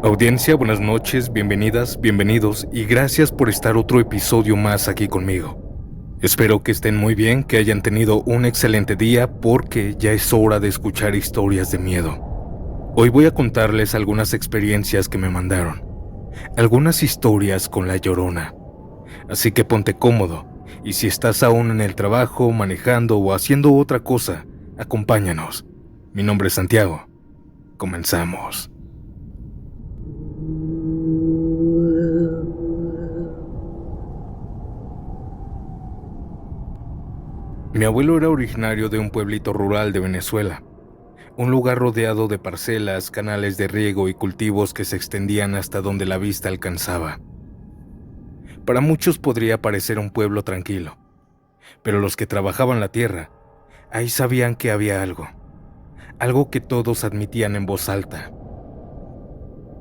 Audiencia, buenas noches, bienvenidas, bienvenidos y gracias por estar otro episodio más aquí conmigo. Espero que estén muy bien, que hayan tenido un excelente día porque ya es hora de escuchar historias de miedo. Hoy voy a contarles algunas experiencias que me mandaron, algunas historias con la Llorona. Así que ponte cómodo y si estás aún en el trabajo, manejando o haciendo otra cosa, acompáñanos. Mi nombre es Santiago. Comenzamos. Mi abuelo era originario de un pueblito rural de Venezuela, un lugar rodeado de parcelas, canales de riego y cultivos que se extendían hasta donde la vista alcanzaba. Para muchos podría parecer un pueblo tranquilo, pero los que trabajaban la tierra, ahí sabían que había algo que todos admitían en voz alta.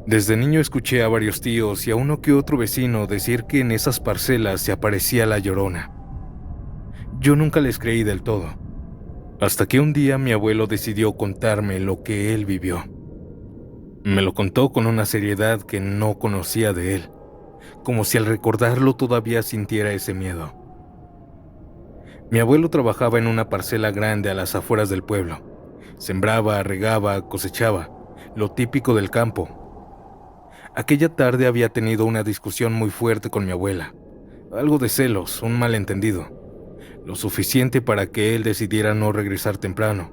Desde niño escuché a varios tíos y a uno que otro vecino decir que en esas parcelas se aparecía la Llorona. Yo nunca les creí del todo, hasta que un día mi abuelo decidió contarme lo que él vivió. Me lo contó con una seriedad que no conocía de él, como si al recordarlo todavía sintiera ese miedo. Mi abuelo trabajaba en una parcela grande a las afueras del pueblo. Sembraba, regaba, cosechaba, lo típico del campo. Aquella tarde había tenido una discusión muy fuerte con mi abuela, algo de celos, un malentendido. Lo suficiente para que él decidiera no regresar temprano.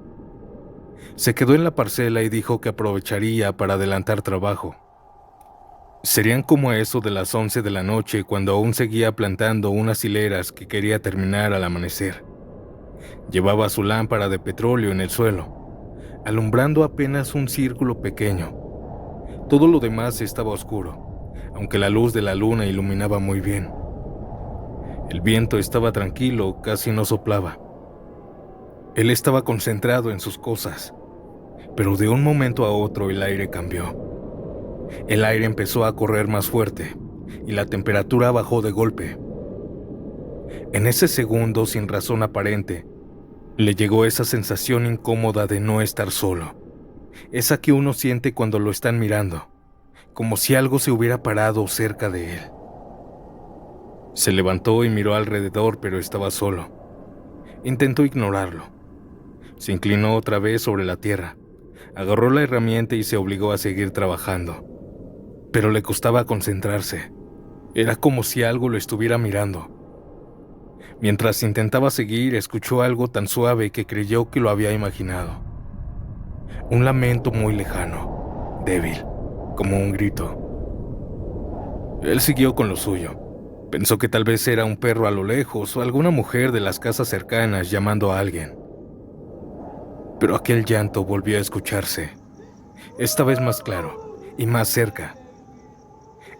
Se quedó en la parcela y dijo que aprovecharía para adelantar trabajo. Serían como a eso de las 11 de la noche cuando aún seguía plantando unas hileras que quería terminar al amanecer. Llevaba su lámpara de petróleo en el suelo, alumbrando apenas un círculo pequeño. Todo lo demás estaba oscuro, aunque la luz de la luna iluminaba muy bien. El viento estaba tranquilo, casi no soplaba. Él estaba concentrado en sus cosas, pero de un momento a otro el aire cambió. El aire empezó a correr más fuerte y la temperatura bajó de golpe. En ese segundo, sin razón aparente, le llegó esa sensación incómoda de no estar solo, esa que uno siente cuando lo están mirando, como si algo se hubiera parado cerca de él. Se levantó y miró alrededor, pero estaba solo. Intentó ignorarlo. Se inclinó otra vez sobre la tierra, agarró la herramienta y se obligó a seguir trabajando. Pero le costaba concentrarse. Era como si algo lo estuviera mirando. Mientras intentaba seguir, escuchó algo tan suave que creyó que lo había imaginado. Un lamento muy lejano, débil, como un grito. Él siguió con lo suyo. Pensó que tal vez era un perro a lo lejos o alguna mujer de las casas cercanas llamando a alguien. Pero aquel llanto volvió a escucharse, esta vez más claro y más cerca.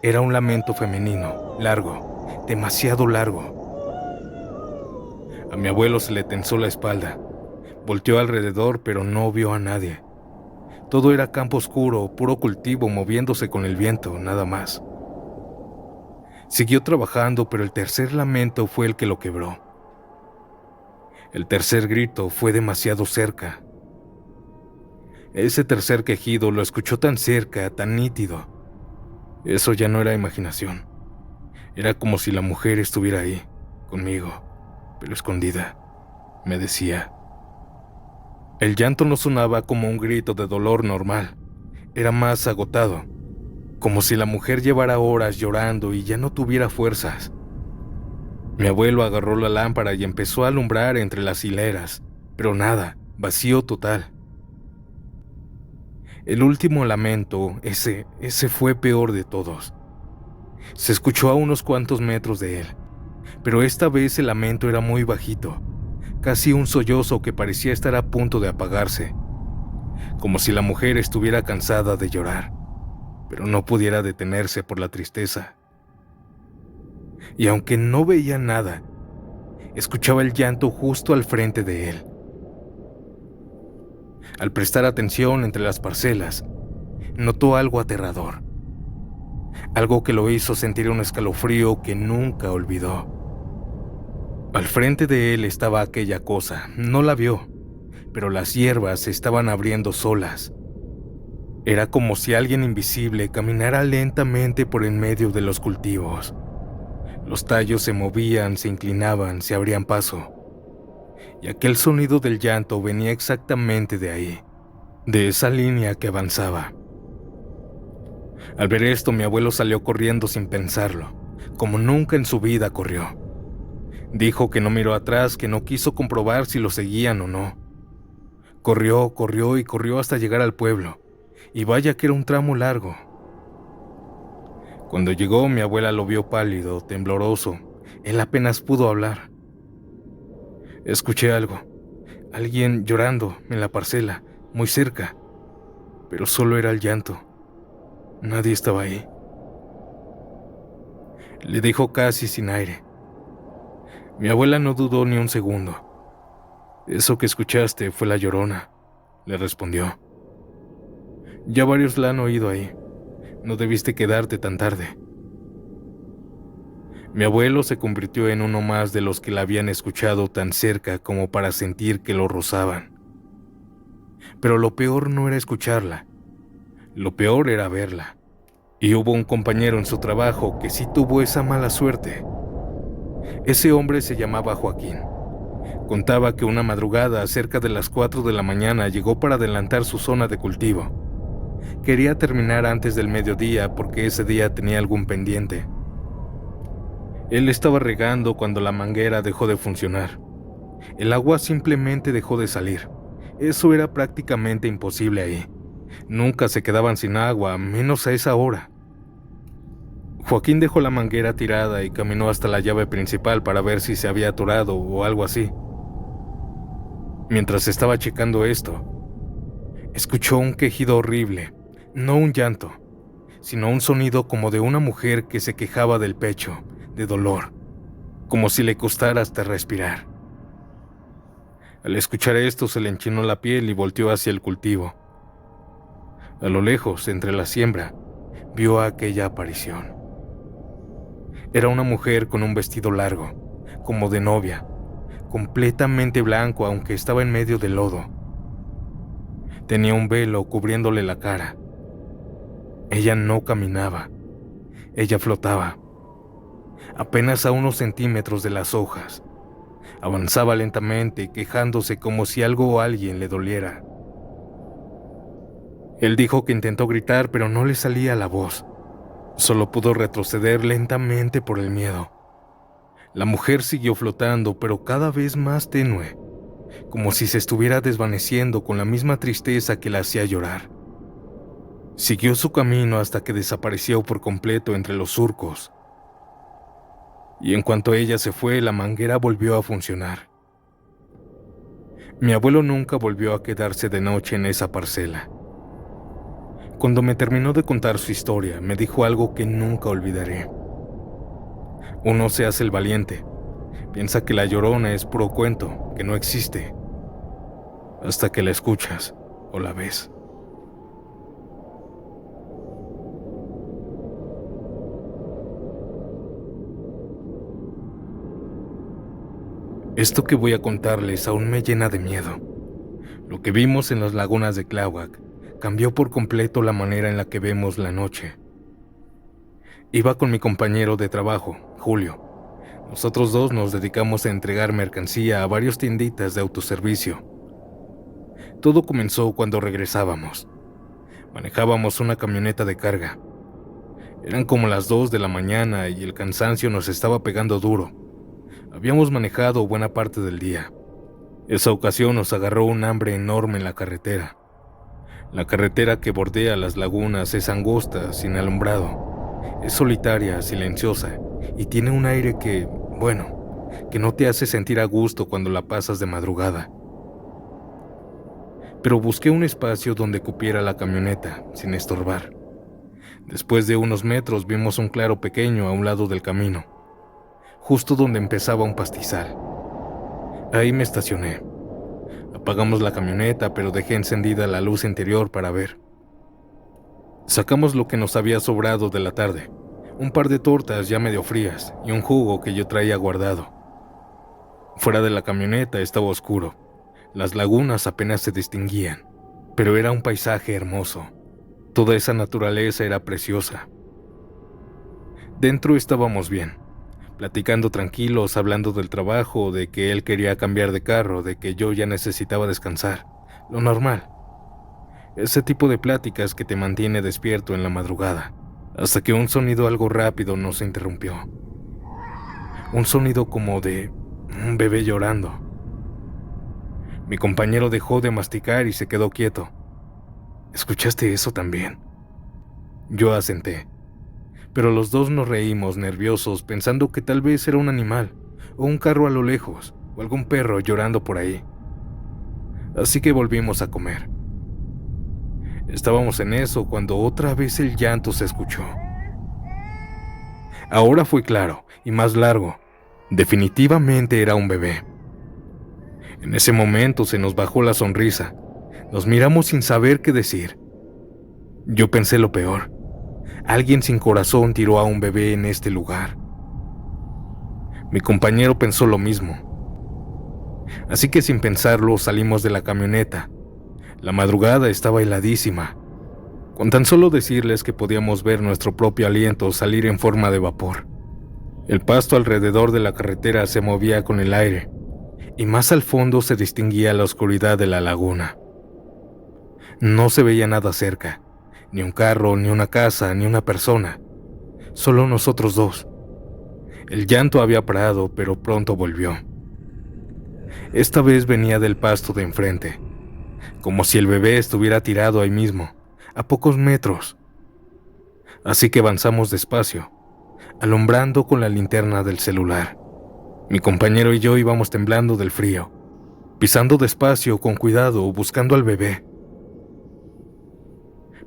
Era un lamento femenino, largo, demasiado largo. A mi abuelo se le tensó la espalda. Volteó alrededor, pero no vio a nadie. Todo era campo oscuro, puro cultivo moviéndose con el viento, nada más. Siguió trabajando, pero el tercer lamento fue el que lo quebró. El tercer grito fue demasiado cerca. Ese tercer quejido lo escuchó tan cerca, tan nítido. Eso ya no era imaginación. Era como si la mujer estuviera ahí, conmigo, pero escondida. Me decía. El llanto no sonaba como un grito de dolor normal. Era más agotado, como si la mujer llevara horas llorando y ya no tuviera fuerzas. Mi abuelo agarró la lámpara y empezó a alumbrar entre las hileras, pero nada, vacío total. El último lamento, ese fue peor de todos. Se escuchó a unos cuantos metros de él, pero esta vez el lamento era muy bajito, casi un sollozo que parecía estar a punto de apagarse, como si la mujer estuviera cansada de llorar, pero no pudiera detenerse por la tristeza. Y aunque no veía nada, escuchaba el llanto justo al frente de él. Al prestar atención entre las parcelas, notó algo aterrador, algo que lo hizo sentir un escalofrío que nunca olvidó. Al frente de él estaba aquella cosa, no la vio, pero las hierbas se estaban abriendo solas. Era como si alguien invisible caminara lentamente por en medio de los cultivos. Los tallos se movían, se inclinaban, se abrían paso. Y aquel sonido del llanto venía exactamente de ahí, de esa línea que avanzaba. Al ver esto, mi abuelo salió corriendo sin pensarlo, como nunca en su vida corrió. Dijo que no miró atrás, que no quiso comprobar si lo seguían o no. Corrió, corrió y corrió hasta llegar al pueblo, y vaya que era un tramo largo. Cuando llegó, mi abuela lo vio pálido, tembloroso. Él apenas pudo hablar. Escuché algo, alguien llorando en la parcela, muy cerca, pero solo era el llanto. Nadie estaba ahí. Le dijo casi sin aire. Mi abuela no dudó ni un segundo. Eso que escuchaste fue la Llorona, le respondió. Ya varios la han oído ahí. No debiste quedarte tan tarde. Mi abuelo se convirtió en uno más de los que la habían escuchado tan cerca como para sentir que lo rozaban. Pero lo peor no era escucharla. Lo peor era verla. Y hubo un compañero en su trabajo que sí tuvo esa mala suerte. Ese hombre se llamaba Joaquín. Contaba que una madrugada, cerca de las 4 de la mañana, llegó para adelantar su zona de cultivo. Quería terminar antes del mediodía porque ese día tenía algún pendiente. Él estaba regando cuando la manguera dejó de funcionar. El agua simplemente dejó de salir. Eso era prácticamente imposible ahí. Nunca se quedaban sin agua, menos a esa hora. Joaquín dejó la manguera tirada y caminó hasta la llave principal para ver si se había atorado o algo así. Mientras estaba checando esto, escuchó un quejido horrible, no un llanto, sino un sonido como de una mujer que se quejaba del pecho, de dolor, como si le costara hasta respirar. Al escuchar esto se le enchinó la piel y volteó hacia el cultivo. A lo lejos, entre la siembra, vio aquella aparición. Era una mujer con un vestido largo, como de novia, completamente blanco aunque estaba en medio del lodo. Tenía un velo cubriéndole la cara. Ella no caminaba, ella flotaba, apenas a unos centímetros de las hojas. Avanzaba lentamente, quejándose como si algo o alguien le doliera. Él dijo que intentó gritar, pero no le salía la voz. Solo pudo retroceder lentamente por el miedo. La mujer siguió flotando, pero cada vez más tenue, como si se estuviera desvaneciendo con la misma tristeza que la hacía llorar. Siguió su camino hasta que desapareció por completo entre los surcos. Y en cuanto ella se fue, la manguera volvió a funcionar. Mi abuelo nunca volvió a quedarse de noche en esa parcela. Cuando me terminó de contar su historia, me dijo algo que nunca olvidaré. Uno se hace el valiente, piensa que la Llorona es puro cuento, que no existe, hasta que la escuchas o la ves. Esto que voy a contarles aún me llena de miedo. Lo que vimos en las lagunas de Tláhuac cambió por completo la manera en la que vemos la noche. Iba con mi compañero de trabajo, Julio. Nosotros dos nos dedicamos a entregar mercancía a varias tienditas de autoservicio. Todo comenzó cuando regresábamos. Manejábamos una camioneta de carga. Eran como las 2 de la mañana y el cansancio nos estaba pegando duro. Habíamos manejado buena parte del día. Esa ocasión nos agarró un hambre enorme en la carretera. La carretera que bordea las lagunas es angosta, sin alumbrado. Es solitaria, silenciosa y tiene un aire que no te hace sentir a gusto cuando la pasas de madrugada. Pero busqué un espacio donde cupiera la camioneta, sin estorbar. Después de unos metros vimos un claro pequeño a un lado del camino, justo donde empezaba un pastizal. Ahí me estacioné. Apagamos la camioneta, pero dejé encendida la luz interior para ver. Sacamos lo que nos había sobrado de la tarde, un par de tortas ya medio frías y un jugo que yo traía guardado. Fuera de la camioneta estaba oscuro. Las lagunas apenas se distinguían, pero era un paisaje hermoso. Toda esa naturaleza era preciosa. Dentro estábamos bien, platicando tranquilos, hablando del trabajo, de que él quería cambiar de carro, de que yo ya necesitaba descansar. Lo normal. Ese tipo de pláticas que te mantiene despierto en la madrugada, hasta que un sonido algo rápido nos interrumpió. Un sonido como de un bebé llorando. Mi compañero dejó de masticar y se quedó quieto. ¿Escuchaste eso también? Yo asenté, pero los dos nos reímos nerviosos pensando que tal vez era un animal, o un carro a lo lejos, o algún perro llorando por ahí. Así que volvimos a comer. Estábamos en eso cuando otra vez el llanto se escuchó. Ahora fue claro y más largo. Definitivamente era un bebé. En ese momento se nos bajó la sonrisa. Nos miramos sin saber qué decir. Yo pensé lo peor. Alguien sin corazón tiró a un bebé en este lugar. Mi compañero pensó lo mismo. Así que sin pensarlo salimos de la camioneta. La madrugada estaba heladísima. Con tan solo decirles que podíamos ver nuestro propio aliento salir en forma de vapor. El pasto alrededor de la carretera se movía con el aire, y más al fondo se distinguía la oscuridad de la laguna. No se veía nada cerca, ni un carro, ni una casa, ni una persona, solo nosotros dos. El llanto había parado, pero pronto volvió. Esta vez venía del pasto de enfrente, como si el bebé estuviera tirado ahí mismo, a pocos metros. Así que avanzamos despacio, alumbrando con la linterna del celular. Mi compañero y yo íbamos temblando del frío, pisando despacio, con cuidado, buscando al bebé.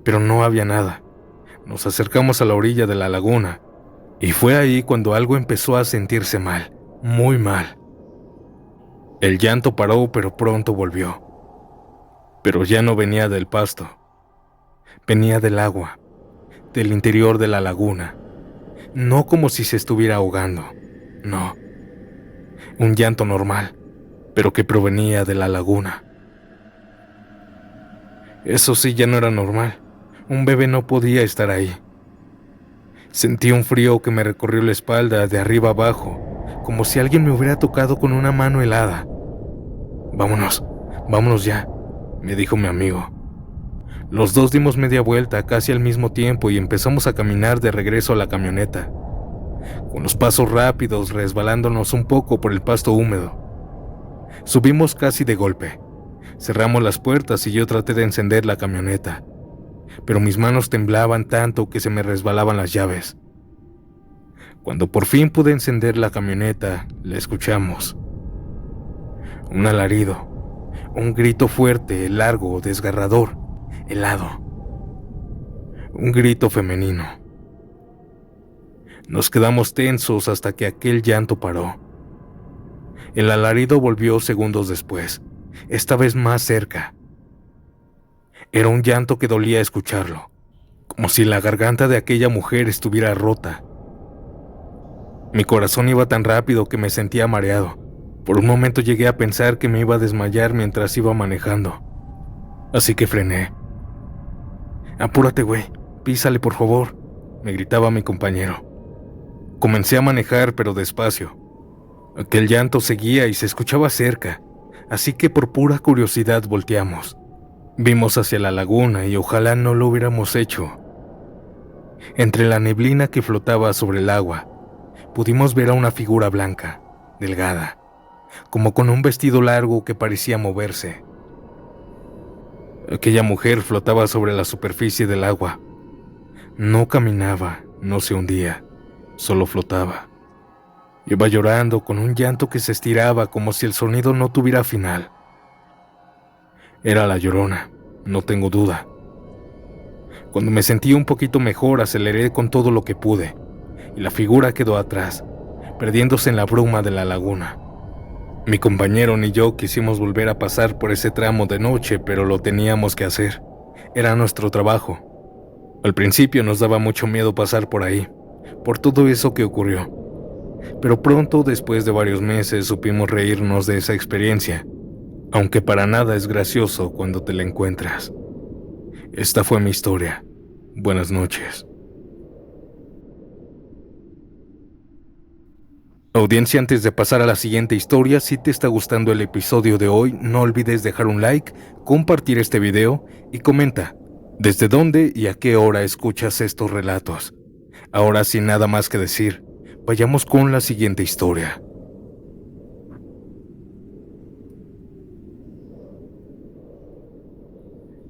Pero no había nada. Nos acercamos a la orilla de la laguna, y fue ahí cuando algo empezó a sentirse mal, muy mal. El llanto paró, pero pronto volvió. Pero ya no venía del pasto. Venía del agua, del interior de la laguna. No como si se estuviera ahogando, no. Un llanto normal, pero que provenía de la laguna. Eso sí ya no era normal. Un bebé no podía estar ahí. Sentí un frío que me recorrió la espalda de arriba abajo, como si alguien me hubiera tocado con una mano helada. Vámonos ya, me dijo mi amigo. Los dos dimos media vuelta casi al mismo tiempo y empezamos a caminar de regreso a la camioneta, con los pasos rápidos resbalándonos un poco por el pasto húmedo. Subimos casi de golpe. Cerramos las puertas y yo traté de encender la camioneta, pero mis manos temblaban tanto que se me resbalaban las llaves. Cuando por fin pude encender la camioneta, la escuchamos. Un alarido, un grito fuerte, largo, desgarrador, helado. Un grito femenino. Nos quedamos tensos hasta que aquel llanto paró. El alarido volvió segundos después, esta vez más cerca. Era un llanto que dolía escucharlo, como si la garganta de aquella mujer estuviera rota. Mi corazón iba tan rápido que me sentía mareado. Por un momento llegué a pensar que me iba a desmayar mientras iba manejando. Así que frené. «Apúrate, güey, písale por favor», me gritaba mi compañero. Comencé a manejar, pero despacio. Aquel llanto seguía y se escuchaba cerca, así que por pura curiosidad volteamos. Vimos hacia la laguna y ojalá no lo hubiéramos hecho. Entre la neblina que flotaba sobre el agua, pudimos ver a una figura blanca, delgada, como con un vestido largo que parecía moverse. Aquella mujer flotaba sobre la superficie del agua. No caminaba, no se hundía, solo flotaba. Iba llorando con un llanto que se estiraba como si el sonido no tuviera final. Era la Llorona, no tengo duda. Cuando me sentí un poquito mejor, aceleré con todo lo que pude, y la figura quedó atrás, perdiéndose en la bruma de la laguna. Mi compañero ni yo quisimos volver a pasar por ese tramo de noche, pero lo teníamos que hacer. Era nuestro trabajo. Al principio nos daba mucho miedo pasar por ahí, por todo eso que ocurrió. Pero pronto, después de varios meses, supimos reírnos de esa experiencia, aunque para nada es gracioso cuando te la encuentras. Esta fue mi historia, Buenas noches. Audiencia, antes de pasar a la siguiente historia, si te está gustando el episodio de hoy, no olvides dejar un like, compartir este video y comenta desde dónde y a qué hora escuchas estos relatos. Ahora, sin nada más que decir, vayamos con la siguiente historia.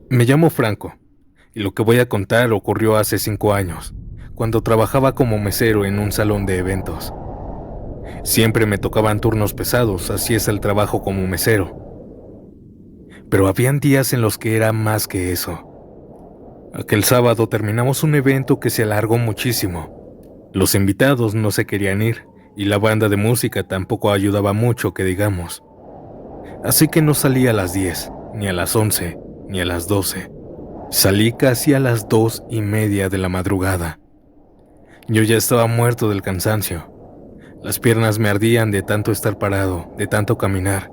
Me llamo Franco, y lo que voy a contar ocurrió hace 5 años, cuando trabajaba como mesero en un salón de eventos. Siempre me tocaban turnos pesados, así es el trabajo como mesero. Pero habían días en los que era más que eso. Aquel sábado terminamos un evento que se alargó muchísimo. Los invitados no se querían ir, y la banda de música tampoco ayudaba mucho, que digamos. Así que no salí a las 10, ni a las 11, ni a las 12. Salí casi a las 2:30 de la madrugada. Yo ya estaba muerto del cansancio. Las piernas me ardían de tanto estar parado, de tanto caminar.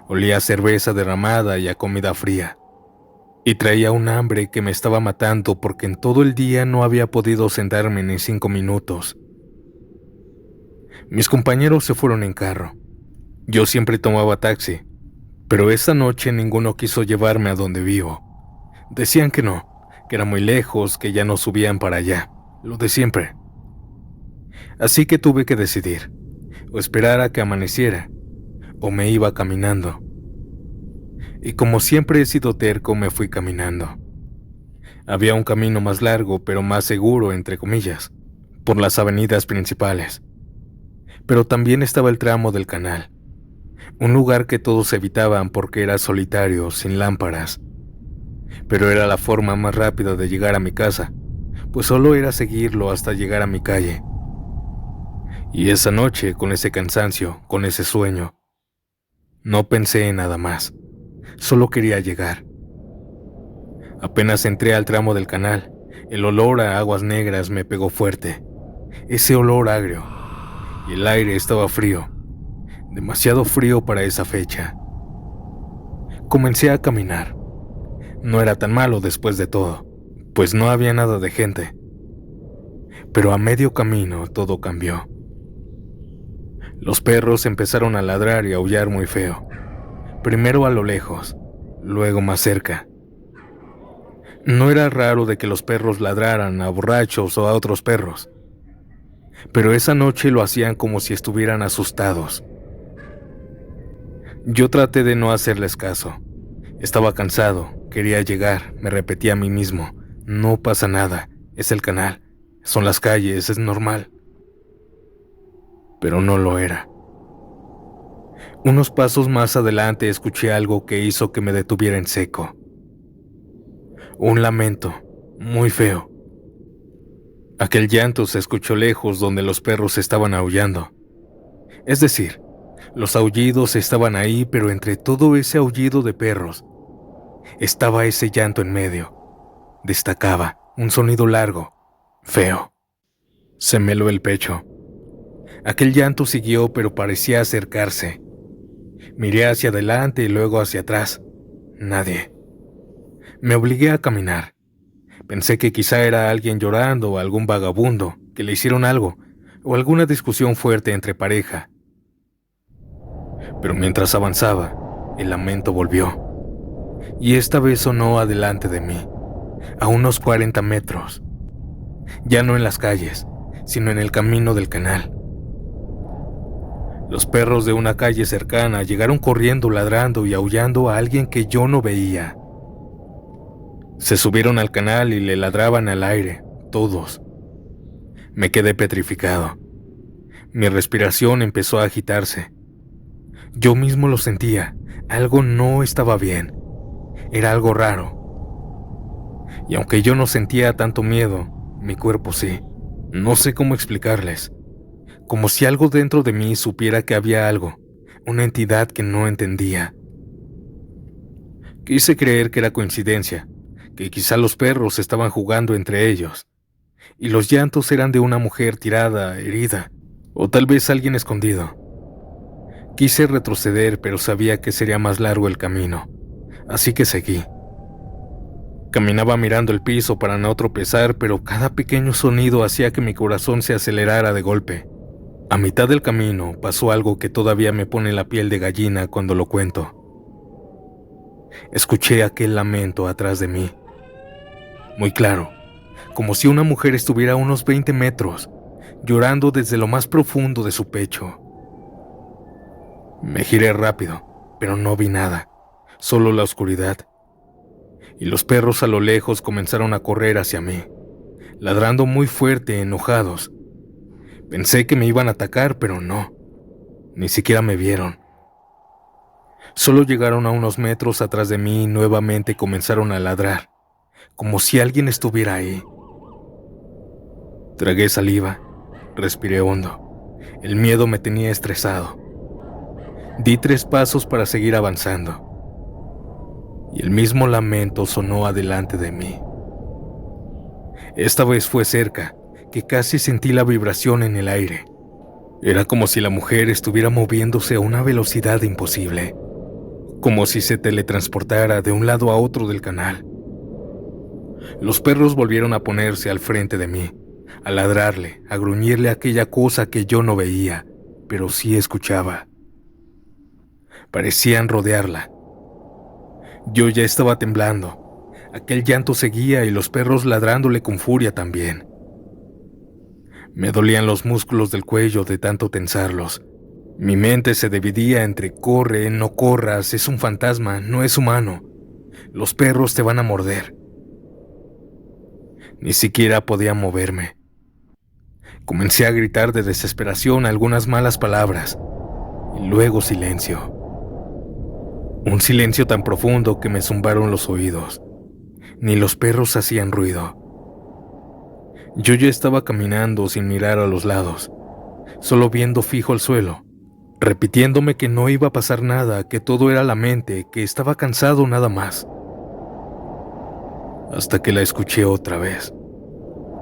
Olía a cerveza derramada y a comida fría. Y traía un hambre que me estaba matando porque en todo el día no había podido sentarme ni 5 minutos. Mis compañeros se fueron en carro. Yo siempre tomaba taxi, pero esa noche ninguno quiso llevarme a donde vivo. Decían que no, que era muy lejos, que ya no subían para allá, lo de siempre. Así que tuve que decidir, o esperar a que amaneciera, o me iba caminando. Y como siempre he sido terco, me fui caminando. Había un camino más largo, pero más seguro, entre comillas, por las avenidas principales. Pero también estaba el tramo del canal, un lugar que todos evitaban porque era solitario, sin lámparas. Pero era la forma más rápida de llegar a mi casa, pues solo era seguirlo hasta llegar a mi calle. Y esa noche, con ese cansancio, con ese sueño, no pensé en nada más, solo quería llegar. Apenas entré al tramo del canal, el olor a aguas negras me pegó fuerte, ese olor agrio, y el aire estaba frío, demasiado frío para esa fecha. Comencé a caminar. No era tan malo después de todo, pues no había nada de gente. Pero a medio camino todo cambió. Los perros empezaron a ladrar y aullar muy feo. Primero a lo lejos, luego más cerca. No era raro de que los perros ladraran a borrachos o a otros perros, pero esa noche lo hacían como si estuvieran asustados. Yo traté de no hacerles caso. Estaba cansado, quería llegar, me repetía a mí mismo, no pasa nada, es el canal, son las calles, es normal. Pero no lo era. Unos pasos más adelante escuché algo que hizo que me detuviera en seco. Un lamento, muy feo. Aquel llanto se escuchó lejos donde los perros estaban aullando. Es decir, los aullidos estaban ahí, pero entre todo ese aullido de perros, estaba ese llanto en medio. Destacaba un sonido largo, feo. Se me heló el pecho. Aquel llanto siguió, pero parecía acercarse. Miré hacia adelante y luego hacia atrás. Nadie. Me obligué a caminar. Pensé que quizá era alguien llorando o algún vagabundo, que le hicieron algo, o alguna discusión fuerte entre pareja. Pero mientras avanzaba, el lamento volvió. Y esta vez sonó adelante de mí, a unos 40 metros. Ya no en las calles, sino en el camino del canal. Los perros de una calle cercana llegaron corriendo, ladrando y aullando a alguien que yo no veía. Se subieron al canal y le ladraban al aire, todos. Me quedé petrificado. Mi respiración empezó a agitarse. Yo mismo lo sentía, algo no estaba bien. Era algo raro. Y aunque yo no sentía tanto miedo, mi cuerpo sí. No sé cómo explicarles. Como si algo dentro de mí supiera que había algo, una entidad que no entendía. Quise creer que era coincidencia, que quizá los perros estaban jugando entre ellos, y los llantos eran de una mujer tirada, herida, o tal vez alguien escondido. Quise retroceder, pero sabía que sería más largo el camino, así que seguí. Caminaba mirando el piso para no tropezar, pero cada pequeño sonido hacía que mi corazón se acelerara de golpe. A mitad del camino pasó algo que todavía me pone la piel de gallina cuando lo cuento. Escuché aquel lamento atrás de mí, muy claro, como si una mujer estuviera a unos 20 metros, llorando desde lo más profundo de su pecho. Me giré rápido, pero no vi nada, solo la oscuridad. Y los perros a lo lejos comenzaron a correr hacia mí, ladrando muy fuerte, enojados. Pensé que me iban a atacar, pero no, ni siquiera me vieron. Solo llegaron a unos metros atrás de mí y nuevamente comenzaron a ladrar, como si alguien estuviera ahí. Tragué saliva, respiré hondo. El miedo me tenía estresado. Di 3 pasos para seguir avanzando. Y el mismo lamento sonó adelante de mí. Esta vez fue cerca, que casi sentí la vibración en el aire. Era como si la mujer estuviera moviéndose a una velocidad imposible, como si se teletransportara de un lado a otro del canal. Los perros volvieron a ponerse al frente de mí, a ladrarle, a gruñirle aquella cosa que yo no veía, pero sí escuchaba. Parecían rodearla. Yo ya estaba temblando. Aquel llanto seguía y los perros ladrándole con furia también. Me dolían los músculos del cuello de tanto tensarlos. Mi mente se dividía entre corre, no corras, es un fantasma, no es humano. Los perros te van a morder. Ni siquiera podía moverme. Comencé a gritar de desesperación algunas malas palabras y luego silencio. Un silencio tan profundo que me zumbaron los oídos. Ni los perros hacían ruido. Yo ya estaba caminando sin mirar a los lados, solo viendo fijo el suelo, repitiéndome que no iba a pasar nada, que todo era la mente, que estaba cansado nada más. Hasta que la escuché otra vez.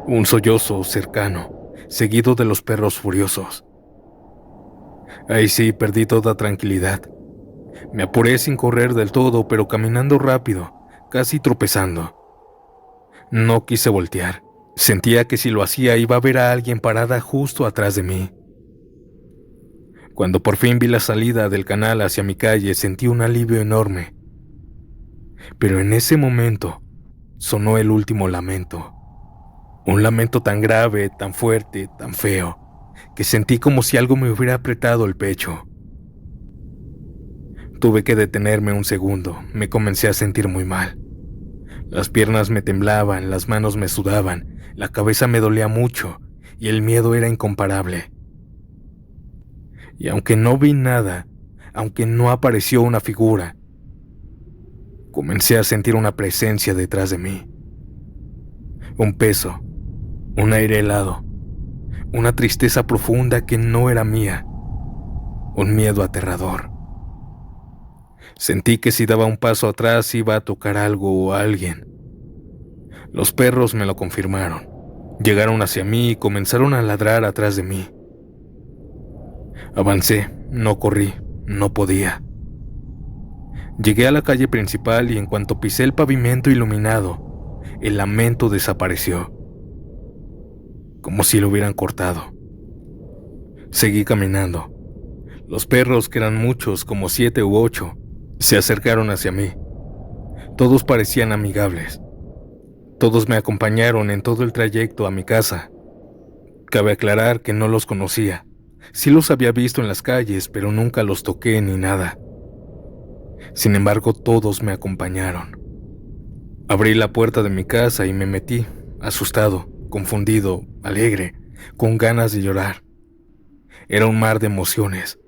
Un sollozo cercano, seguido de los perros furiosos. Ahí sí perdí toda tranquilidad. Me apuré sin correr del todo, pero caminando rápido, casi tropezando. No quise voltear. Sentía que si lo hacía iba a ver a alguien parada justo atrás de mí. Cuando por fin vi la salida del canal hacia mi calle, sentí un alivio enorme. Pero en ese momento sonó el último lamento. Un lamento tan grave, tan fuerte, tan feo, que sentí como si algo me hubiera apretado el pecho. Tuve que detenerme un segundo, me comencé a sentir muy mal. Las piernas me temblaban, las manos me sudaban, la cabeza me dolía mucho y el miedo era incomparable. Y aunque no vi nada, aunque no apareció una figura, comencé a sentir una presencia detrás de mí. Un peso, un aire helado, una tristeza profunda que no era mía, un miedo aterrador. Sentí que si daba un paso atrás iba a tocar algo o a alguien. Los perros me lo confirmaron. Llegaron hacia mí y comenzaron a ladrar atrás de mí. Avancé, no corrí, no podía. Llegué a la calle principal y en cuanto pisé el pavimento iluminado, el lamento desapareció, como si lo hubieran cortado. Seguí caminando. Los perros, que eran muchos, como 7 u 8, se acercaron hacia mí. Todos parecían amigables. Todos me acompañaron en todo el trayecto a mi casa. Cabe aclarar que no los conocía. Sí los había visto en las calles, pero nunca los toqué ni nada. Sin embargo, todos me acompañaron. Abrí la puerta de mi casa y me metí, asustado, confundido, alegre, con ganas de llorar. Era un mar de emociones.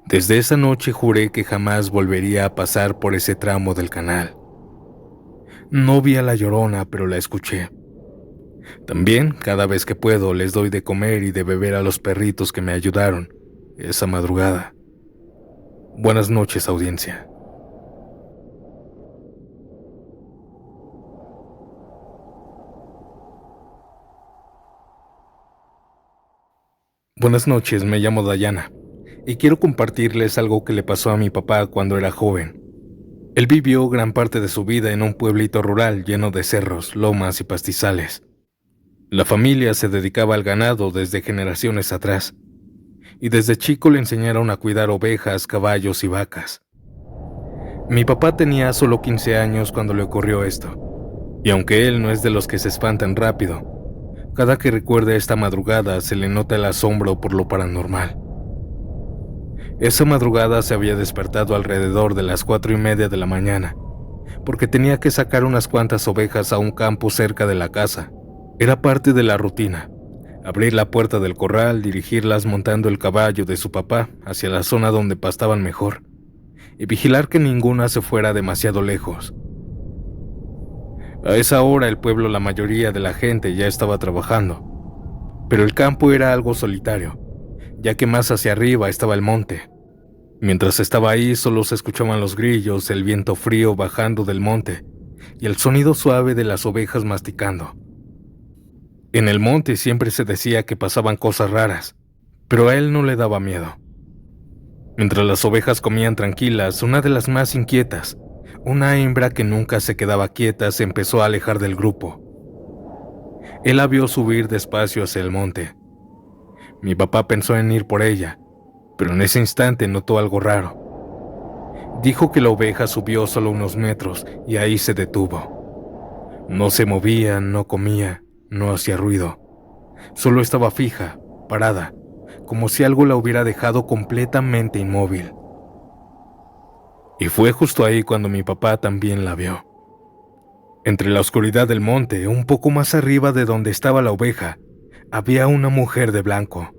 Desde esa noche juré que jamás volvería a pasar por ese tramo del canal. No vi a la Llorona, pero la escuché. También, cada vez que puedo, les doy de comer y de beber a los perritos que me ayudaron esa madrugada. Buenas noches, audiencia. Buenas noches, me llamo Dayana y quiero compartirles algo que le pasó a mi papá cuando era joven. Él vivió gran parte de su vida en un pueblito rural lleno de cerros, lomas y pastizales. La familia se dedicaba al ganado desde generaciones atrás, y desde chico le enseñaron a cuidar ovejas, caballos y vacas. Mi papá tenía solo 15 años cuando le ocurrió esto, y aunque él no es de los que se espantan rápido, cada que recuerda esta madrugada se le nota el asombro por lo paranormal. Esa madrugada se había despertado alrededor de las 4:30 de la mañana, porque tenía que sacar unas cuantas ovejas a un campo cerca de la casa. Era parte de la rutina, abrir la puerta del corral, dirigirlas montando el caballo de su papá hacia la zona donde pastaban mejor, y vigilar que ninguna se fuera demasiado lejos. A esa hora el pueblo, la mayoría de la gente ya estaba trabajando, pero el campo era algo solitario, ya que más hacia arriba estaba el monte. Mientras estaba ahí solo se escuchaban los grillos, el viento frío bajando del monte y el sonido suave de las ovejas masticando. En el monte siempre se decía que pasaban cosas raras, pero a él no le daba miedo. Mientras las ovejas comían tranquilas, una de las más inquietas, una hembra que nunca se quedaba quieta, se empezó a alejar del grupo. Él la vio subir despacio hacia el monte. Mi papá pensó en ir por ella, pero en ese instante notó algo raro. Dijo que la oveja subió solo unos metros y ahí se detuvo. No se movía, no comía, no hacía ruido. Solo estaba fija, parada, como si algo la hubiera dejado completamente inmóvil. Y fue justo ahí cuando mi papá también la vio. Entre la oscuridad del monte, un poco más arriba de donde estaba la oveja, había una mujer de blanco.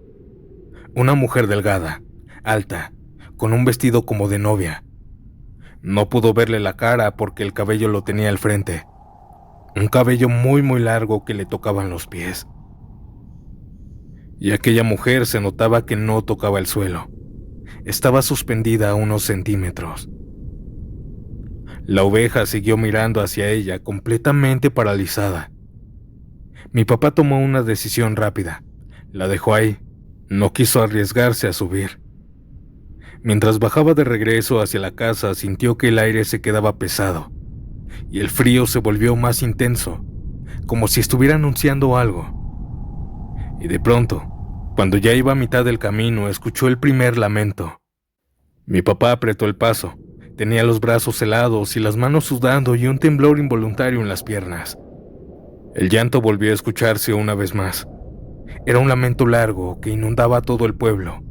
Una mujer delgada, alta, con un vestido como de novia. No pudo verle la cara porque el cabello lo tenía al frente. Un cabello muy largo que le tocaban los pies. Y aquella mujer se notaba que no tocaba el suelo. Estaba suspendida a unos centímetros. La oveja siguió mirando hacia ella, completamente paralizada. Mi papá tomó una decisión rápida. La dejó ahí. No quiso arriesgarse a subir. Mientras bajaba de regreso hacia la casa, sintió que el aire se quedaba pesado, y el frío se volvió más intenso, como si estuviera anunciando algo. Y de pronto, cuando ya iba a mitad del camino, escuchó el primer lamento. Mi papá apretó el paso. Tenía los brazos helados y las manos sudando y un temblor involuntario en las piernas. El llanto volvió a escucharse una vez más. Era un lamento largo que inundaba todo el pueblo,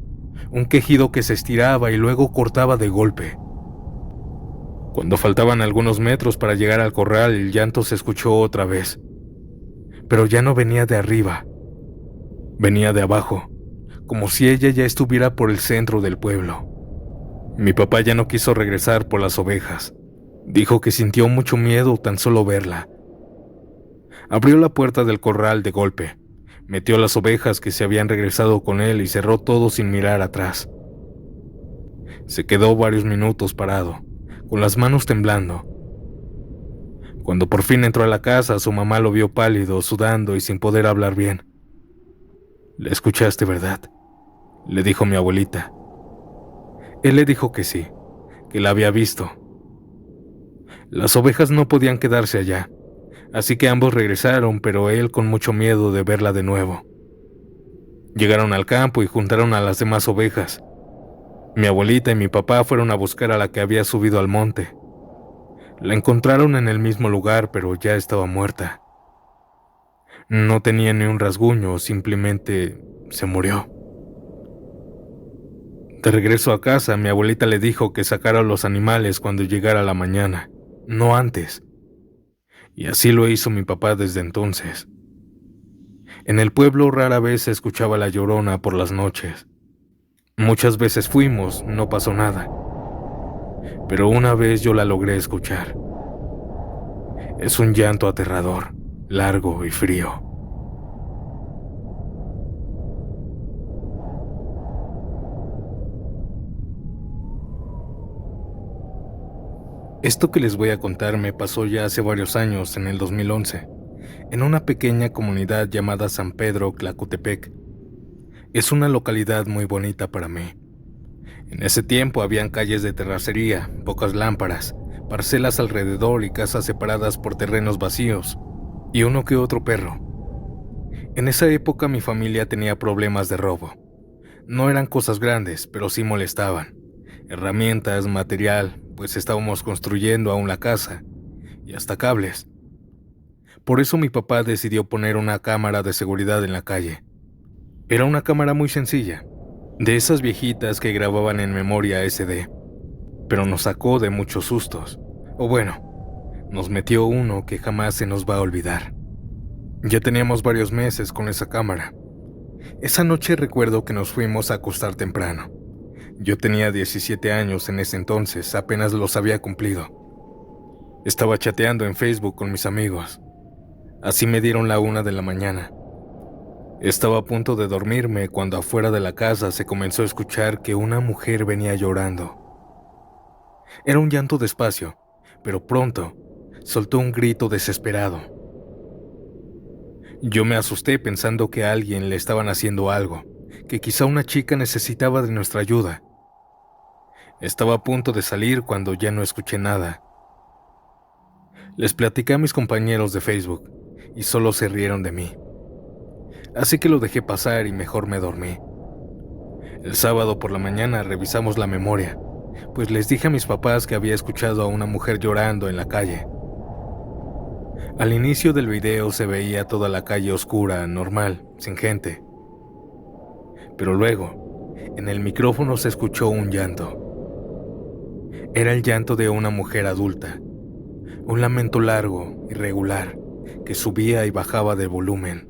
un quejido que se estiraba y luego cortaba de golpe. Cuando faltaban algunos metros para llegar al corral, el llanto se escuchó otra vez, pero ya no venía de arriba, venía de abajo, como si ella ya estuviera por el centro del pueblo. Mi papá ya no quiso regresar por las ovejas. Dijo que sintió mucho miedo tan solo verla. Abrió la puerta del corral de golpe, metió las ovejas que se habían regresado con él y cerró todo sin mirar atrás. Se quedó varios minutos parado, con las manos temblando. Cuando por fin entró a la casa, su mamá lo vio pálido, sudando y sin poder hablar bien. «¿La escuchaste, verdad?», le dijo mi abuelita. Él le dijo que sí, que la había visto. Las ovejas no podían quedarse allá, así que ambos regresaron, pero él con mucho miedo de verla de nuevo. Llegaron al campo y juntaron a las demás ovejas. Mi abuelita y mi papá fueron a buscar a la que había subido al monte. La encontraron en el mismo lugar, pero ya estaba muerta. No tenía ni un rasguño, simplemente se murió. De regreso a casa, mi abuelita le dijo que sacara a los animales cuando llegara la mañana, no antes. Y así lo hizo mi papá desde entonces. En el pueblo rara vez se escuchaba la llorona por las noches. Muchas veces fuimos, no pasó nada. Pero una vez yo la logré escuchar. Es un llanto aterrador, largo y frío. Esto que les voy a contar me pasó ya hace varios años, en el 2011, en una pequeña comunidad llamada San Pedro Tlacotepec. Es una localidad muy bonita para mí. En ese tiempo habían calles de terracería, pocas lámparas, parcelas alrededor y casas separadas por terrenos vacíos, y uno que otro perro. En esa época mi familia tenía problemas de robo. No eran cosas grandes, pero sí molestaban. Herramientas, material, pues estábamos construyendo aún la casa, y hasta cables. Por eso mi papá decidió poner una cámara de seguridad en la calle. Era una cámara muy sencilla, de esas viejitas que grababan en memoria SD, pero nos sacó de muchos sustos. O bueno, nos metió uno que jamás se nos va a olvidar. Ya teníamos varios meses con esa cámara. Esa noche recuerdo que nos fuimos a acostar temprano. Yo tenía 17 años en ese entonces, apenas los había cumplido. Estaba chateando en Facebook con mis amigos. Así me dieron la 1 de la mañana. Estaba a punto de dormirme cuando afuera de la casa se comenzó a escuchar que una mujer venía llorando. Era un llanto despacio, pero pronto soltó un grito desesperado. Yo me asusté pensando que a alguien le estaban haciendo algo, que quizá una chica necesitaba de nuestra ayuda. Estaba a punto de salir cuando ya no escuché nada. Les platicé a mis compañeros de Facebook y solo se rieron de mí. Así que lo dejé pasar y mejor me dormí. El sábado por la mañana revisamos la memoria, pues les dije a mis papás que había escuchado a una mujer llorando en la calle. Al inicio del video se veía toda la calle oscura, normal, sin gente. Pero luego, en el micrófono se escuchó un llanto. Era el llanto de una mujer adulta, un lamento largo, irregular, que subía y bajaba de volumen.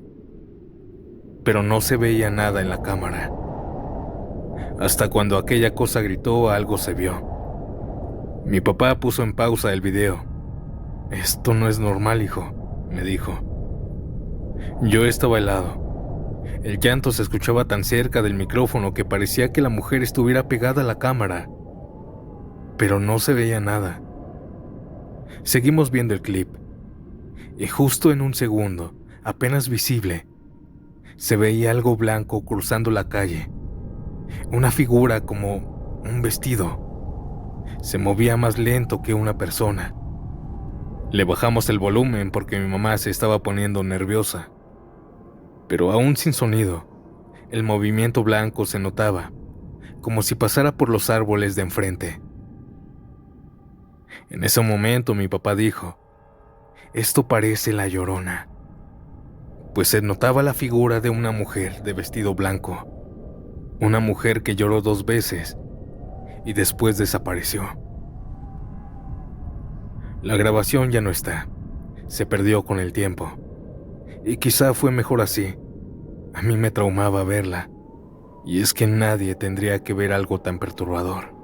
Pero no se veía nada en la cámara. Hasta cuando aquella cosa gritó, algo se vio. Mi papá puso en pausa el video. «Esto no es normal, hijo», me dijo. Yo estaba helado. El llanto se escuchaba tan cerca del micrófono que parecía que la mujer estuviera pegada a la cámara. Pero no se veía nada. Seguimos viendo el clip. Y justo en un segundo, apenas visible, se veía algo blanco cruzando la calle. Una figura como un vestido. Se movía más lento que una persona. Le bajamos el volumen porque mi mamá se estaba poniendo nerviosa. Pero aún sin sonido, el movimiento blanco se notaba, como si pasara por los árboles de enfrente. En ese momento mi papá dijo: «Esto parece la Llorona», pues se notaba la figura de una mujer de vestido blanco, una mujer que lloró 2 veces y después desapareció. La grabación ya no está, se perdió con el tiempo, y quizá fue mejor así. A mí me traumaba verla, y es que nadie tendría que ver algo tan perturbador.